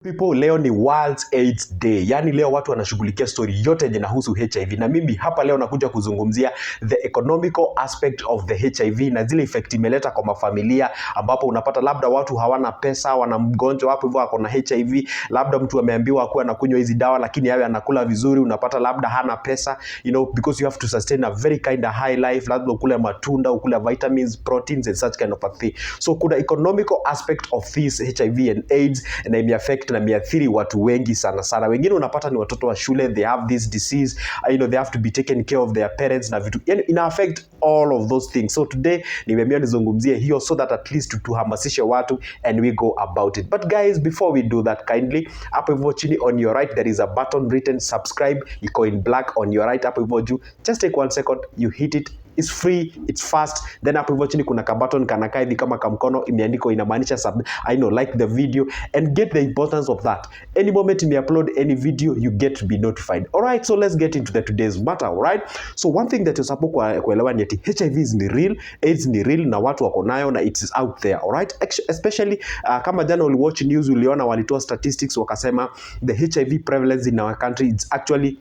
People, leo ni World AIDS Day. Yani leo watu wanashughulikia story yote yenye inahusu HIV, na mimi hapa leo nakuja kuzungumzia the economical aspect of the HIV na zile effect imeleta kwa mafamilia, ambapo unapata labda watu hawana pesa, wana mgonjwa hapo hivyo ako na HIV, labda mtu ameambiwa akuwe anakunywa hizi dawa lakini yawe anakula vizuri, unapata labda hana pesa, because you have to sustain a very kind of high life, labda ukule matunda, ukule vitamins, proteins and such kind of a thing. So kuna economical aspect of this HIV and AIDS, and it may affect na miathiri watu wengi sana. Wengine unapata ni watoto wa shule, they have this disease, they have to be taken care of their parents na vitu, yani ina affect all of those things. So today nimeamua nizungumzie hiyo so that at least tuhamasishe watu and we go about it. But guys, before we do that, kindly hapo hivyo chini on your right there is a button written subscribe, iko in black on your right hapo hivyo juu. Just take 1 second, you hit it. It's free, it's fast. Then hapo hivyo chini kuna ka button kanakaa hivi kama kamkono, imeandikwa, inamaanisha like the video, and get the importance of that. Any moment me upload any video, you get to be notified. Alright, so let's get into today's matter. Alright, so one thing that you're supposed kuelewa ni ati HIV is ni real, AIDS ni real, na watu wako nayo na it is out there. Alright, especially kama jana uliwatch news, uliona walitoa statistics wakasema the HIV prevalence in our country is actually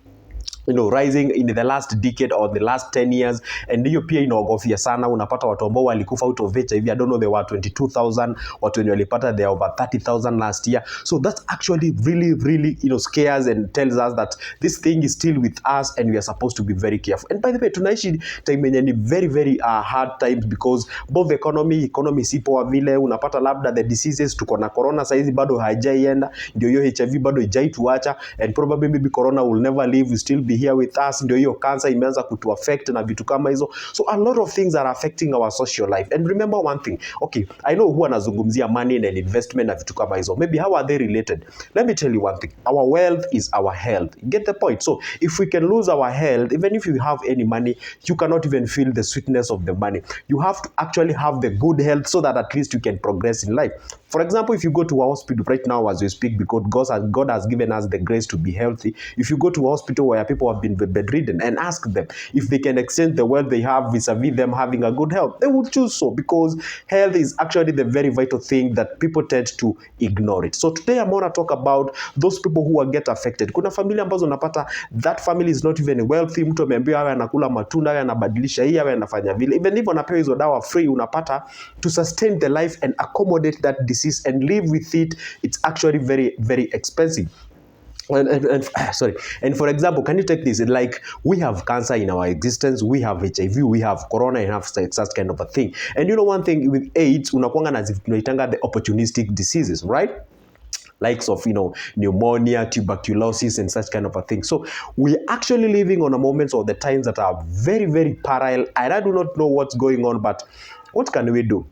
rising in the last decade or the last 10 years, and hiyo pia inaogofia sana. Unapata watu ambao walikufa out of HIV, I don't know, there were 22,000, watu wenye walipata there over 30,000 last year. So that's actually really scares and tells us that this thing is still with us and we are supposed to be very careful. And by the way, tunaishi time yenye ni very hard times, because both economy si poa vile. Unapata labda the diseases, tuko na corona saizi bado haijaienda, ndio hiyo HIV bado haijatuacha, and probably maybe corona will never leave, we still be here with us, ndio hiyo cancer imeanza kutu affect na vitu kama hizo. So a lot of things are affecting our social life. And remember one thing, okay, I know who anazungumzia money and investment na vitu kama hizo, maybe how are they related? Let me tell you one thing, our wealth is our health. You get the point? So if we can lose our health, even if you have any money, you cannot even feel the sweetness of the money. You have to actually have the good health so that at least you can progress in life. For example, if you go to a hospital right now as we speak, because God has given us the grace to be healthy, if you go to a hospital where people have been bedridden and ask them if they can exchange the wealth they have vis-a-vis them having a good health, they would choose so, because health is actually the very vital thing that people tend to ignore it. So today I'm going to talk about those people who will get affected. Kuna familia ambazo unapata that family is not even wealthy, mtu ameambiwa awe anakula matunda, awe anabadilisha hii, awe anafanya vile, even if anapewa hizo dawa free, unapata to sustain the life and accommodate that disease and live with it, it's actually very expensive. And for example, can you take this, like we have cancer in our existence, we have HIV, we have corona, and have such kind of a thing. And one thing with AIDS, unakuanga na tunaitanga the opportunistic diseases, right? Likes of pneumonia, tuberculosis and such kind of a thing. So we're actually living on a moments or the times that are very parallel, and I do not know what's going on, but what can we do?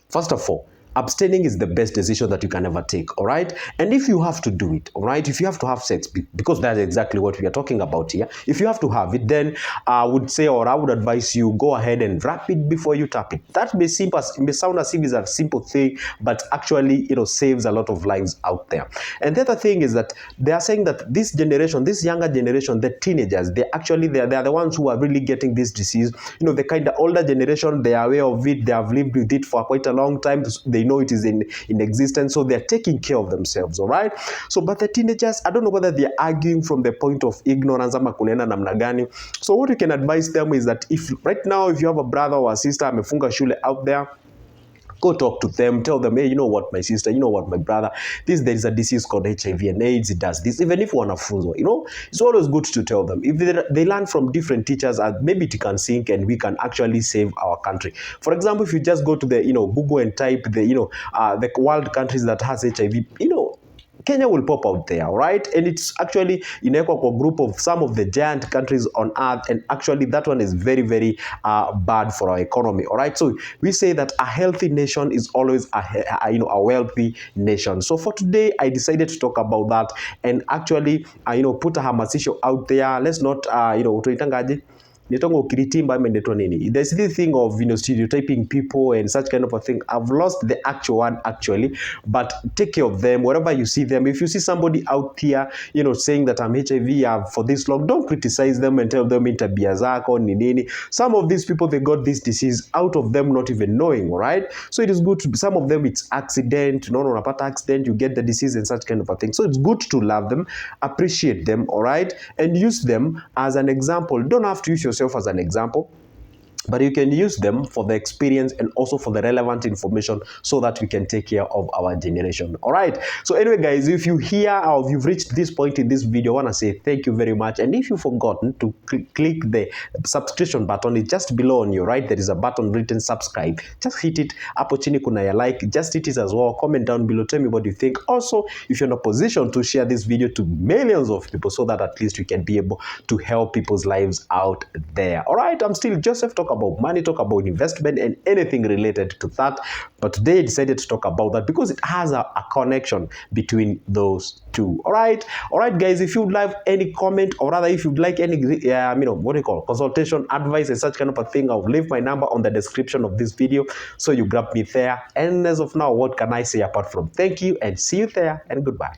First of all, abstaining is the best decision that you can ever take, all right? And if you have to do it, all right, if you have to have sex, because that's exactly what we are talking about here, if you have to have it, then I would say, or I would advise you, go ahead and wrap it before you tap it. That may sound as if it's a simple thing, but actually, saves a lot of lives out there. And the other thing is that they are saying that this generation, this younger generation, the teenagers, they are the ones who are really getting this disease. The kind of older generation, they are aware of it, they have lived with it for quite a long time, they know it is in existence, so they're taking care of themselves, all right? So but the teenagers, I don't know whether they're arguing from the point of ignorance ama kunena namna gani. So what you can advise them is that if right now, if you have a brother or a sister amefunga shule out there, go talk to them, tell them, hey, you know what, my sister, you know what, my brother, there is a disease called HIV and AIDS, it does this. Even if wanafunzwa, it's always good to tell them. If they learn from different teachers, maybe it can sink and we can actually save our country. For example, if you just go to the, Google and type the world countries that has HIV, Kenya will pop out there, right? And it's actually inawekwa kwa group of some of the giant countries on earth, and actually that one is very bad for our economy, all right? So we say that a healthy nation is always a wealthy nation. So for today, I decided to talk about that and actually put a hamasisho out there. Let's not tuitangaje, nitongo kiritimba imeletwa nini. There's this thing of, you know, stereotyping people and such kind of a thing. I've lost the actual one actually, but take care of them wherever you see them. If you see somebody out here, you know, saying that I'm HIV for this long, don't criticize them and tell them tabia zako ni nini. Some of these people, they got this disease out of them not even knowing, all right? So it is good to, some of them it's accident, you know, unapata accident, you get the disease and such kind of a thing. So it's good to love them, appreciate them, all right? And use them as an example. Don't have to use yourself as an example, but you can use them for the experience and also for the relevant information so that we can take care of our generation. All right. So anyway, guys, if you hear or if you've reached this point in this video, I want to say thank you very much. And if you've forgotten to click the subscription button, it's just below on your right. There is a button written subscribe. Just hit it. Hapo chini kuna ya like. Just hit it as well. Comment down below. Tell me what you think. Also, if you're in a position to share this video to millions of people so that at least we can be able to help people's lives out there. All right. I'm still Joseph, talk about money, talk about investment and anything related to that. But today I decided to talk about that because it has a connection between those two. All right, guys. If you'd like any comment, or rather, if you'd like any, consultation, advice, and such kind of a thing, I'll leave my number on the description of this video, so you grab me there. And as of now, what can I say apart from thank you and see you there and goodbye.